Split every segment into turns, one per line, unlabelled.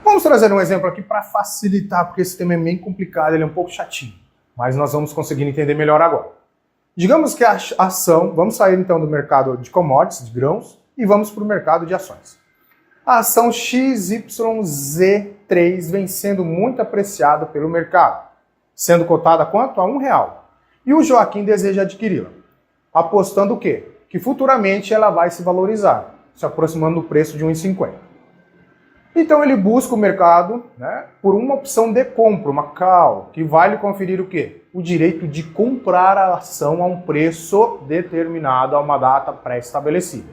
Vamos trazer um exemplo aqui para facilitar, porque esse tema é bem complicado, ele é um pouco chatinho, mas nós vamos conseguir entender melhor agora. Digamos que a ação, vamos sair então do mercado de commodities, de grãos, e vamos para o mercado de ações. A ação XYZ3 vem sendo muito apreciada pelo mercado, sendo cotada a quanto? A R$1. E o Joaquim deseja adquiri-la, apostando o quê? Que futuramente ela vai se valorizar, se aproximando do preço de R$1,50. Então ele busca o mercado, né, por uma opção de compra, uma call, que vai lhe conferir o quê? O direito de comprar a ação a um preço determinado, a uma data pré-estabelecida.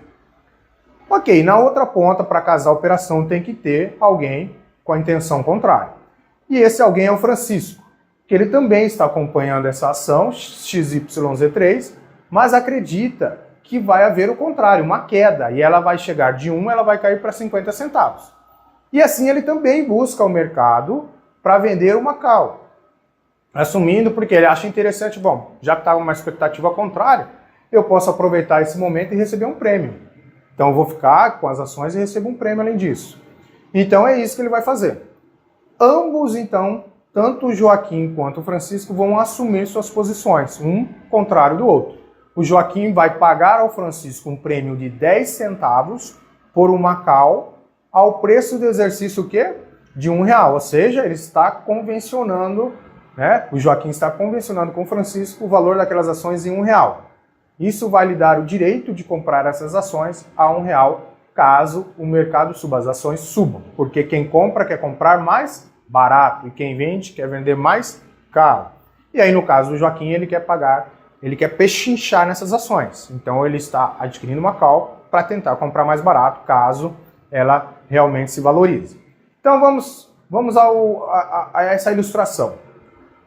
Ok, na outra ponta, para casar a operação, tem que ter alguém com a intenção contrária. E esse alguém é o Francisco, que ele também está acompanhando essa ação, XYZ3, mas acredita que vai haver o contrário, uma queda, e ela vai chegar de 1, ela vai cair para 50 centavos. E assim ele também busca o mercado para vender uma call, assumindo porque ele acha interessante, bom, já que estava uma expectativa contrária, eu posso aproveitar esse momento e receber um prêmio. Então eu vou ficar com as ações e recebo um prêmio além disso. Então é isso que ele vai fazer. Ambos, então, tanto o Joaquim quanto o Francisco vão assumir suas posições, um contrário do outro. O Joaquim vai pagar ao Francisco um prêmio de 10 centavos por uma call, ao preço do exercício o quê? De R$1, ou seja, ele está convencionando, né? O Joaquim está convencionando com o Francisco o valor daquelas ações em R$1. Isso vai lhe dar o direito de comprar essas ações a R$1, caso o mercado suba, as ações subam, porque quem compra quer comprar mais barato e quem vende quer vender mais caro. E aí no caso do Joaquim ele quer pagar, ele quer pechinchar nessas ações, então ele está adquirindo uma call para tentar comprar mais barato, caso ela realmente se valorize. Então vamos a essa ilustração.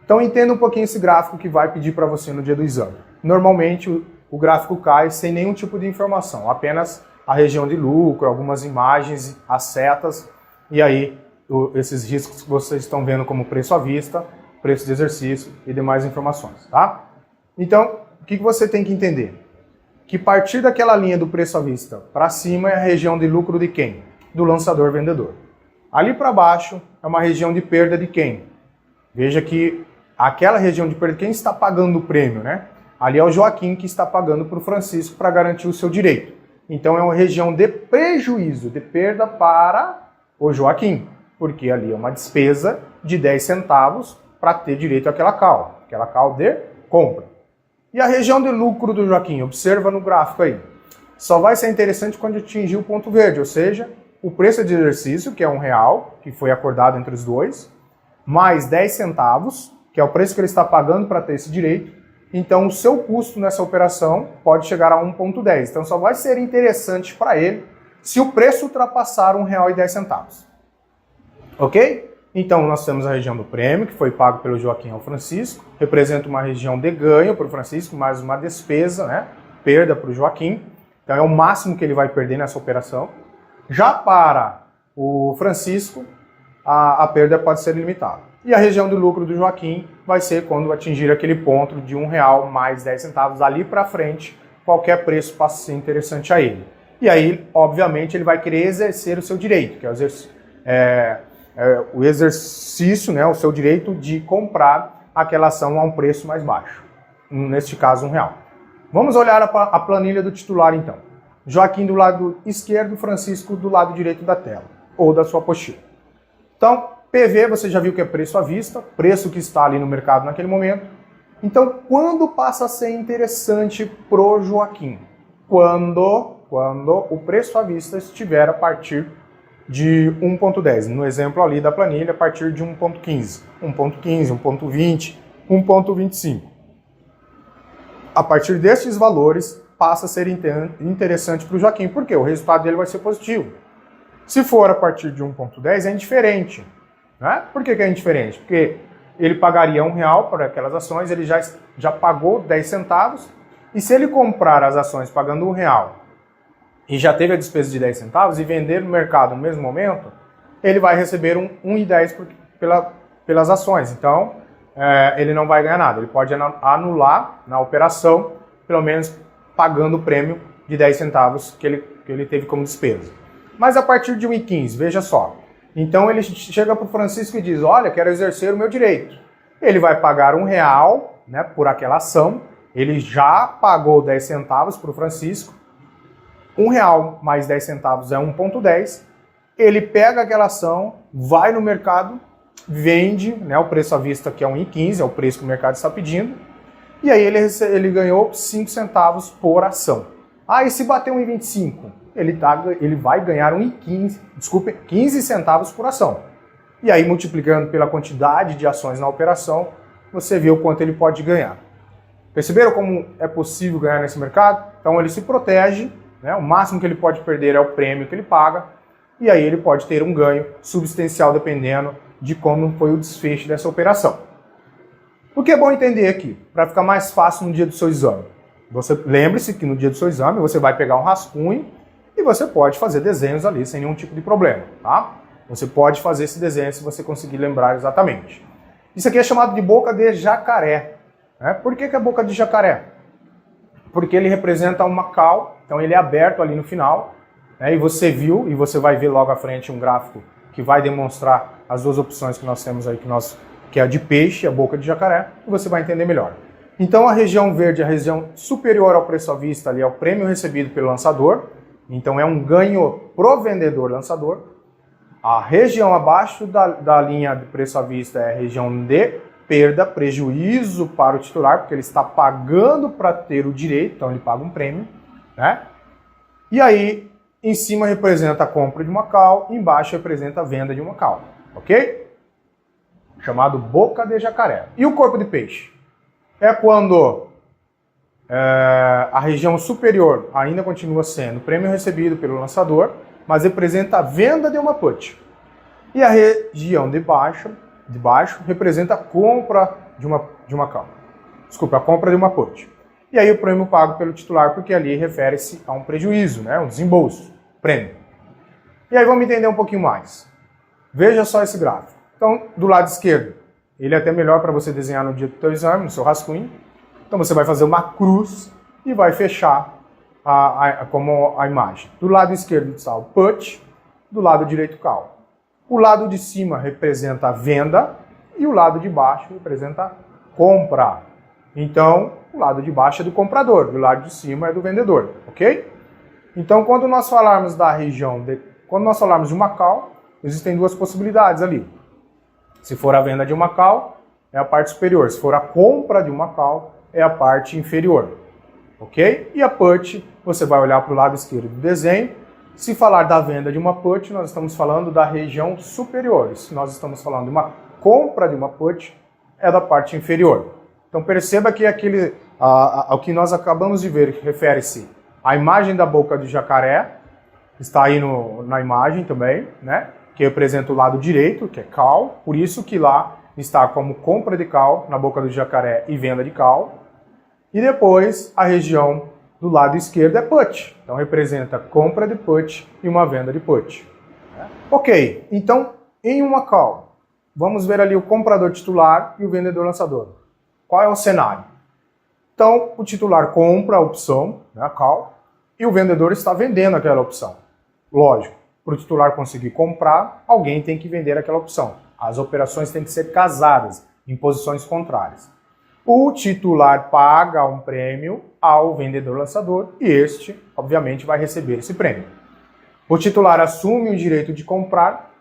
Então entenda um pouquinho esse gráfico que vai pedir para você no dia do exame. Normalmente o gráfico cai sem nenhum tipo de informação, apenas a região de lucro, algumas imagens, as setas, e aí esses riscos que vocês estão vendo como preço à vista, preço de exercício e demais informações, tá? Então, o que você tem que entender? Que partir daquela linha do preço à vista para cima é a região de lucro de quem? Do lançador vendedor. Ali para baixo é uma região de perda de quem? Veja que aquela região de perda, quem está pagando o prêmio, né? Ali é o Joaquim que está pagando para o Francisco para garantir o seu direito. Então é uma região de prejuízo, de perda para o Joaquim, porque ali é uma despesa de 10 centavos para ter direito àquela call de compra. E a região de lucro do Joaquim, observa no gráfico aí, só vai ser interessante quando atingir o ponto verde, ou seja, o preço de exercício, que é R$1, que foi acordado entre os dois, mais 10 centavos, que é o preço que ele está pagando para ter esse direito. Então o seu custo nessa operação pode chegar a 1,10. Então só vai ser interessante para ele se o preço ultrapassar R$1,10. Ok? Então nós temos a região do prêmio, que foi pago pelo Joaquim ao Francisco, representa uma região de ganho para o Francisco, mais uma despesa, né? Perda para o Joaquim, então é o máximo que ele vai perder nessa operação. Já para o Francisco, a perda pode ser limitada. E a região do lucro do Joaquim vai ser quando atingir aquele ponto de R$1 mais 10 centavos, ali para frente, qualquer preço passa a ser interessante a ele. E aí, obviamente, ele vai querer exercer o seu direito, que é o exercício, né, o seu direito de comprar aquela ação a um preço mais baixo, neste caso R$1. Vamos olhar a planilha do titular então. Joaquim do lado esquerdo, Francisco do lado direito da tela, ou da sua apostila. Então, PV você já viu que é preço à vista, preço que está ali no mercado naquele momento. Então, quando passa a ser interessante pro Joaquim? Quando o preço à vista estiver a partir de 1,10. No exemplo ali da planilha, a partir de 1,15. 1,15, 1,20, 1,25. A partir desses valores, passa a ser interessante para o Joaquim, porque o resultado dele vai ser positivo. Se for a partir de 1,10, é indiferente. Né? Por que é indiferente? Porque ele pagaria R$1 por aquelas ações, ele já pagou 10 centavos, e se ele comprar as ações pagando R$1 e já teve a despesa de 10 centavos e vender no mercado no mesmo momento, ele vai receber 1,10 pelas ações. Então, ele não vai ganhar nada. Ele pode anular na operação, pelo menos pagando o prêmio de 10 centavos que ele teve como despesa. Mas a partir de 1,15, veja só. Então ele chega para o Francisco e diz, olha, quero exercer o meu direito. Ele vai pagar R$1, né, por aquela ação. Ele já pagou 10 centavos para o Francisco. R$1 mais 10 centavos é 1,10. Ele pega aquela ação, vai no mercado, vende, né, o preço à vista que é 1,15, é o preço que o mercado está pedindo. E aí ele ganhou 5 centavos por ação. Ah, e se bater 1,25? Ele vai ganhar 15 centavos por ação. E aí, multiplicando pela quantidade de ações na operação, você vê o quanto ele pode ganhar. Perceberam como é possível ganhar nesse mercado? Então ele se protege, né? O máximo que ele pode perder é o prêmio que ele paga, e aí ele pode ter um ganho substancial dependendo de como foi o desfecho dessa operação. O que é bom entender aqui, para ficar mais fácil no dia do seu exame. Lembre-se que no dia do seu exame você vai pegar um rascunho e você pode fazer desenhos ali sem nenhum tipo de problema, tá? Você pode fazer esse desenho se você conseguir lembrar exatamente. Isso aqui é chamado de boca de jacaré. Né? Por que é boca de jacaré? Porque ele representa uma cal, então ele é aberto ali no final, né? E você viu, e você vai ver logo à frente um gráfico que vai demonstrar as duas opções que nós temos aí, que é a de peixe e a boca de jacaré, e você vai entender melhor. Então a região verde, a região superior ao preço à vista, ali é o prêmio recebido pelo lançador, então é um ganho pro vendedor lançador. A região abaixo da linha de preço à vista é a região de perda, prejuízo para o titular, porque ele está pagando para ter o direito, então ele paga um prêmio, né? E aí, em cima representa a compra de uma cal, embaixo representa a venda de uma cal, ok? Chamado boca de jacaré. E o corpo de peixe? É quando a região superior ainda continua sendo o prêmio recebido pelo lançador, mas representa a venda de uma put. E a região de baixo representa a compra de uma cal. Desculpa, a compra de uma put. E aí o prêmio pago pelo titular, porque ali refere-se a um prejuízo, né? Um desembolso, prêmio. E aí vamos entender um pouquinho mais. Veja só esse gráfico. Então, do lado esquerdo, ele é até melhor para você desenhar no dia do seu exame, no seu rascunho. Então você vai fazer uma cruz e vai fechar como a imagem. Do lado esquerdo está o put, do lado direito cal. O lado de cima representa a venda e o lado de baixo representa a compra. Então, o lado de baixo é do comprador, do lado de cima é do vendedor, ok? Então, quando nós falarmos de uma cal, existem duas possibilidades ali. Se for a venda de uma cal, é a parte superior. Se for a compra de uma cal, é a parte inferior, ok? E a put, você vai olhar para o lado esquerdo do desenho. Se falar da venda de uma put, nós estamos falando da região superior. Se nós estamos falando de uma compra de uma put, é da parte inferior. Então perceba que o que nós acabamos de ver refere-se à imagem da boca de jacaré, está aí na imagem também, né? Que representa o lado direito, que é cal, por isso que lá está como compra de cal na boca do jacaré e venda de cal. E depois a região do lado esquerdo é put, então representa compra de put e uma venda de put. Ok, então em uma cal, vamos ver ali o comprador titular e o vendedor lançador. Qual é o cenário? Então o titular compra a opção, né, a cal, e o vendedor está vendendo aquela opção. Lógico, para o titular conseguir comprar, alguém tem que vender aquela opção. As operações têm que ser casadas, em posições contrárias. O titular paga um prêmio ao vendedor lançador e este, obviamente, vai receber esse prêmio. O titular assume o direito de comprar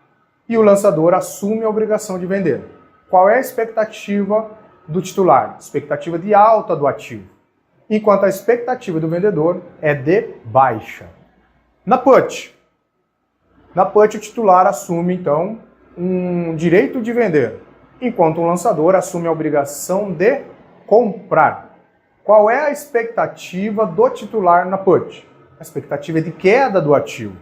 e o lançador assume a obrigação de vender. Qual é a expectativa do titular? Expectativa de alta do ativo. Enquanto a expectativa do vendedor é de baixa. Na put, o titular assume, então, um direito de vender, enquanto o lançador assume a obrigação de comprar. Qual é a expectativa do titular na put? A expectativa é de queda do ativo.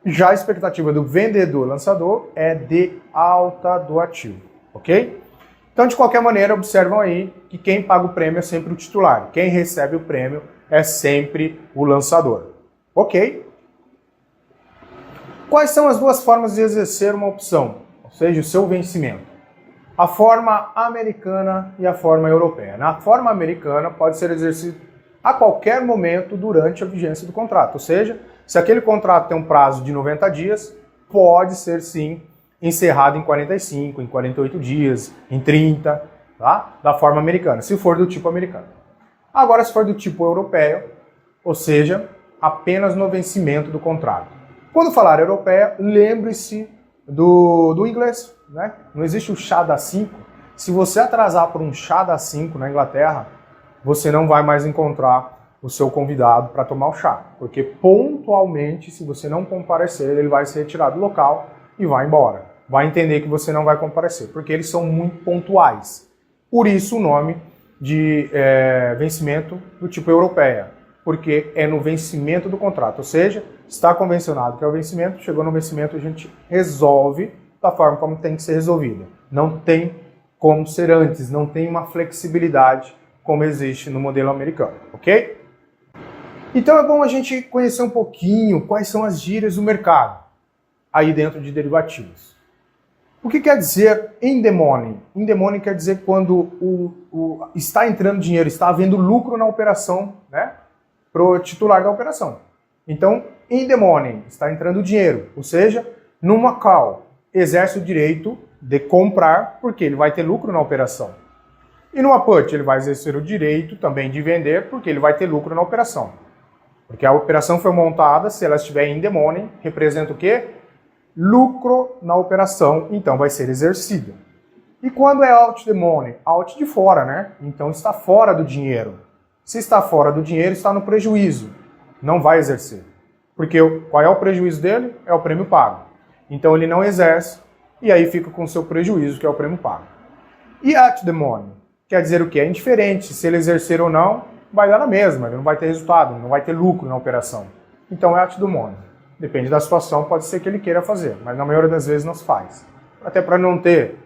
Já a expectativa do vendedor lançador é de alta do ativo, ok? Então, de qualquer maneira, observam aí que quem paga o prêmio é sempre o titular. Quem recebe o prêmio é sempre o lançador, ok? Quais são as duas formas de exercer uma opção, ou seja, o seu vencimento? a forma americana e a forma europeia. Na forma americana pode ser exercido a qualquer momento durante a vigência do contrato, ou seja, se aquele contrato tem um prazo de 90 dias, pode ser sim encerrado em 45, em 48 dias, em 30, tá? Da forma americana, se for do tipo americano. Agora, se for do tipo europeu, ou seja, apenas no vencimento do contrato. Quando falar europeia, lembre-se do inglês, né? Não existe o chá das 5. Se você atrasar por um chá das 5 na Inglaterra, você não vai mais encontrar o seu convidado para tomar o chá, porque pontualmente, se você não comparecer, ele vai ser retirado do local e vai embora. Vai entender que você não vai comparecer, porque eles são muito pontuais. Por isso o nome de vencimento do tipo europeia, porque é no vencimento do contrato, ou seja, está convencionado que é o vencimento, chegou no vencimento, a gente resolve da forma como tem que ser resolvida. Não tem como ser antes, não tem uma flexibilidade como existe no modelo americano, ok? Então é bom a gente conhecer um pouquinho quais são as gírias do mercado aí dentro de derivativos. O que quer dizer in the money? In the money quer dizer quando está entrando dinheiro, está havendo lucro na operação, né, para o titular da operação. Então, in the money, está entrando dinheiro, ou seja, numa call, exerce o direito de comprar porque ele vai ter lucro na operação. E numa put, ele vai exercer o direito também de vender porque ele vai ter lucro na operação. Porque a operação foi montada, se ela estiver in the money, representa o quê? Lucro na operação, então vai ser exercida. E quando é out the money? Out de fora, né? Então está fora do dinheiro. Se está fora do dinheiro, está no prejuízo. Não vai exercer. Porque qual é o prejuízo dele? É o prêmio pago. Então ele não exerce e aí fica com o seu prejuízo, que é o prêmio pago. E at the money? Quer dizer o quê? É indiferente. Se ele exercer ou não, vai dar na mesma. Ele não vai ter resultado, não vai ter lucro na operação. Então é at the money. Depende da situação, pode ser que ele queira fazer, mas na maioria das vezes não se faz. Até para não ter,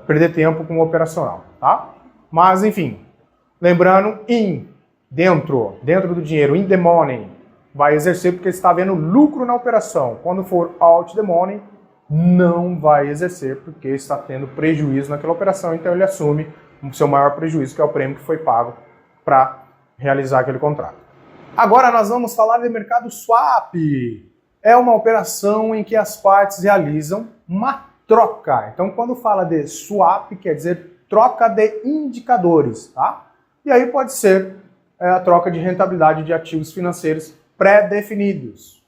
perder tempo com o operacional, tá? Mas, enfim, lembrando, dentro do dinheiro, in the money, vai exercer porque está havendo lucro na operação. Quando for out the money, não vai exercer porque está tendo prejuízo naquela operação, então ele assume o seu maior prejuízo, que é o prêmio que foi pago para realizar aquele contrato. Agora nós vamos falar de mercado swap. É uma operação em que as partes realizam uma troca. Então, quando fala de swap, quer dizer troca de indicadores, tá? E aí pode ser a troca de rentabilidade de ativos financeiros pré-definidos.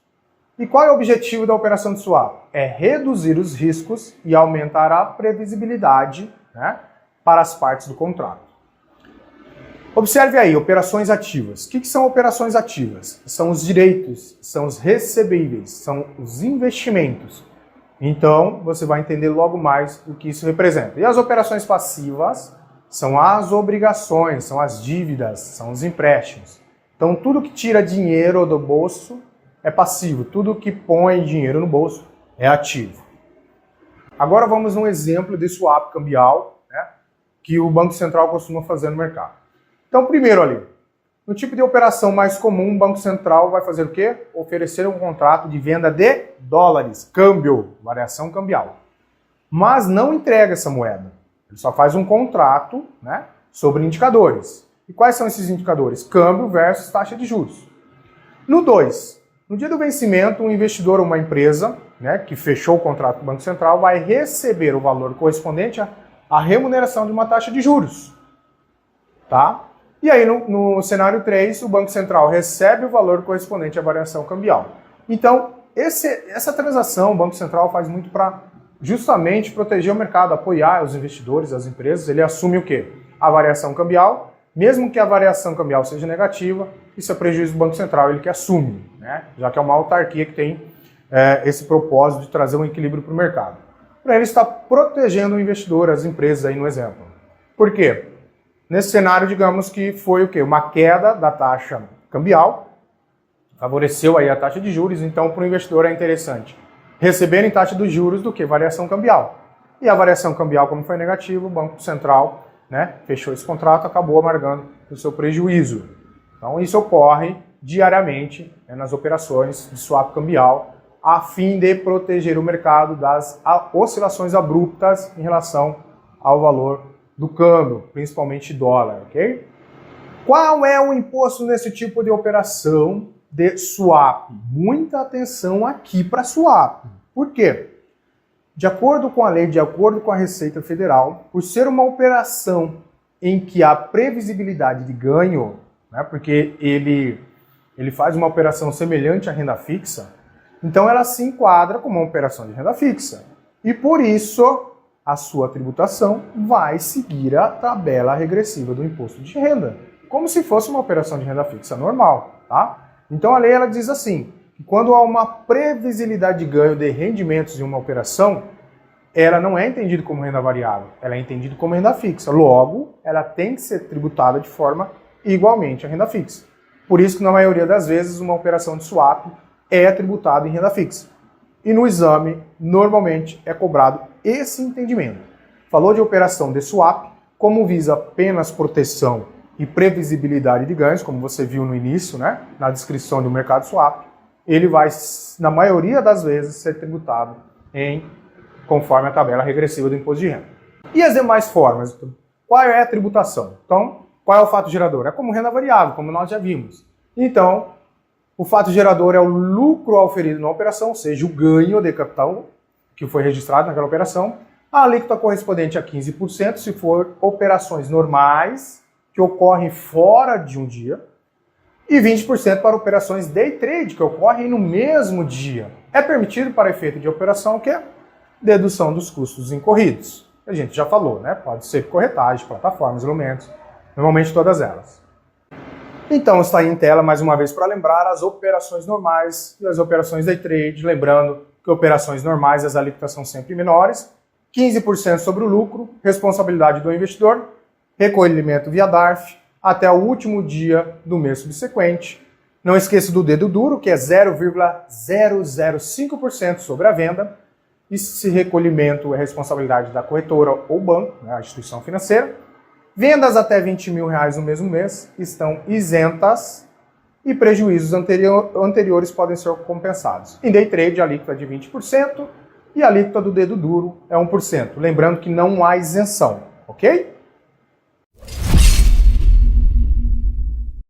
E qual é o objetivo da operação de swap? É reduzir os riscos e aumentar a previsibilidade, né, para as partes do contrato. Observe aí, operações ativas. O que são operações ativas? São os direitos, são os recebíveis, são os investimentos. Então, você vai entender logo mais o que isso representa. E as operações passivas são as obrigações, são as dívidas, são os empréstimos. Então, tudo que tira dinheiro do bolso é passivo, tudo que põe dinheiro no bolso é ativo. Agora vamos num exemplo de swap cambial, né, que o Banco Central costuma fazer no mercado. Então, primeiro ali, no tipo de operação mais comum, o Banco Central vai fazer o quê? Oferecer um contrato de venda de dólares, câmbio, variação cambial. Mas não entrega essa moeda. Ele só faz um contrato, né, sobre indicadores. E quais são esses indicadores? Câmbio versus taxa de juros. No 2, no dia do vencimento, um investidor ou uma empresa, né, que fechou o contrato com o Banco Central vai receber o valor correspondente à remuneração de uma taxa de juros. Tá? E aí, no cenário 3, o Banco Central recebe o valor correspondente à variação cambial. Então, essa transação o Banco Central faz muito para justamente proteger o mercado, apoiar os investidores, as empresas. Ele assume o quê? A variação cambial. Mesmo que a variação cambial seja negativa, isso é prejuízo do Banco Central, ele que assume, né? Já que é uma autarquia que tem esse propósito de trazer um equilíbrio para o mercado. Para ele estar protegendo o investidor, as empresas aí no exemplo. Por quê? Nesse cenário, digamos que foi o quê? Uma queda da taxa cambial, favoreceu aí a taxa de juros, então para o investidor é interessante receber em taxa dos juros do que variação cambial. E a variação cambial, como foi negativa, o Banco Central, né, fechou esse contrato, acabou amargando o seu prejuízo. Então isso ocorre diariamente, né, nas operações de swap cambial a fim de proteger o mercado das oscilações abruptas em relação ao valor do câmbio, principalmente dólar, ok? Qual é o imposto nesse tipo de operação de swap? Muita atenção aqui para swap. Por quê? De acordo com a lei, de acordo com a Receita Federal, por ser uma operação em que há previsibilidade de ganho, né, porque ele faz uma operação semelhante à renda fixa, então ela se enquadra como uma operação de renda fixa. E por isso, a sua tributação vai seguir a tabela regressiva do imposto de renda, como se fosse uma operação de renda fixa normal, tá? Então a lei ela diz assim, que quando há uma previsibilidade de ganho de rendimentos em uma operação, ela não é entendida como renda variável, ela é entendida como renda fixa. Logo, ela tem que ser tributada de forma igualmente à renda fixa. Por isso que na maioria das vezes uma operação de swap é tributada em renda fixa. E no exame, normalmente, é cobrado esse entendimento. Falou de operação de swap, como visa apenas proteção e previsibilidade de ganhos, como você viu no início, né, na descrição do mercado swap, ele vai, na maioria das vezes, ser tributado conforme a tabela regressiva do imposto de renda. E as demais formas? Qual é a tributação? Então, qual é o fato gerador? É como renda variável, como nós já vimos. Então, o fato gerador é o lucro auferido na operação, ou seja, o ganho de capital que foi registrado naquela operação. A alíquota correspondente a 15% se for operações normais que ocorrem fora de um dia e 20% para operações day trade que ocorrem no mesmo dia. É permitido para efeito de operação o quê? Dedução dos custos incorridos. A gente já falou, né? Pode ser corretagem, plataformas, elementos, normalmente todas elas. Então está aí em tela mais uma vez para lembrar as operações normais e as operações day trade, lembrando que operações normais as alíquotas são sempre menores, 15% sobre o lucro, responsabilidade do investidor, recolhimento via DARF, até o último dia do mês subsequente. Não esqueça do dedo duro, que é 0,005% sobre a venda. Esse recolhimento é responsabilidade da corretora ou banco, né, a instituição financeira. Vendas até R$20 mil no mesmo mês estão isentas e prejuízos anteriores podem ser compensados. Em day trade, a alíquota é de 20% e a alíquota do dedo duro é 1%. Lembrando que não há isenção, ok?